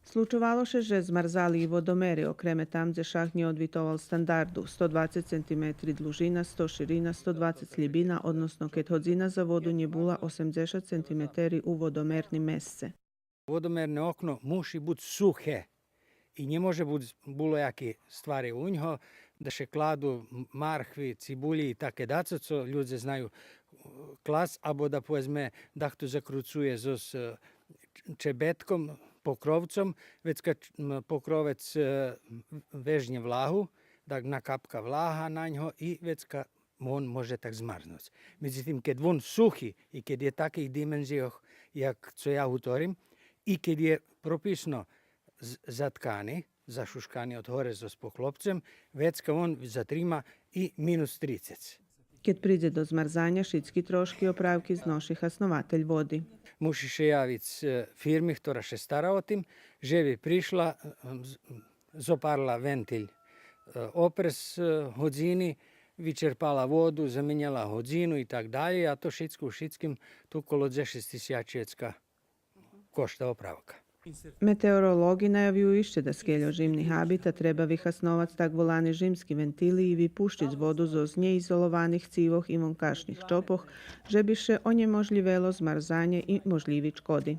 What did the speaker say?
Случувало се, že zmarzali i vodomeri okreme tam, gdje šah nije odvitoval standardu, 120 cm dlužina, 100 širina, 120 sljibina, odnosno keď hodzina za vodu nje bula 80 cm u vodomerni mesce. Vodomerne okno muši biti suhe i nie može biti bulojaki stvari u njo, da še kladu marhvi, cibulji i take daco, co ljudi znaju klas, abo da povedzme dahto zakrucuje s čebetkom, pokrovcom, već kad pokrovec vežnje vlahu, da nakapka vlaha na njo i već kad on može tak zmarznути. Međutim, kad on suhi i kad je takih dimenzija, jak co ja utorim, i kad je propisno zatkani, zašuškani od hore s poklopcem, već kad on zatrima i -30. Keď príde do zmarzanja, šitski troški opravki znoši hasnovatelj vodi. Muši še javiti firmi, ktorá še stara o tim, že bi prišla, zoparla ventilj opres hodzini, vyčerpala vodu, zamenjala hodzinu i tak dalje, a to šitsko u šitskim tu kolo 10.000 košta opravka. Meteorologi najavljujú ešte, da skeľo žimnih habita treba vyhasnovať tak volani žimski ventili i vypuštiť vodu zo neizolovanih civoh i vonkašnih čopoh, že bi še onemožljivelo zmarzanje i možljivi škodi.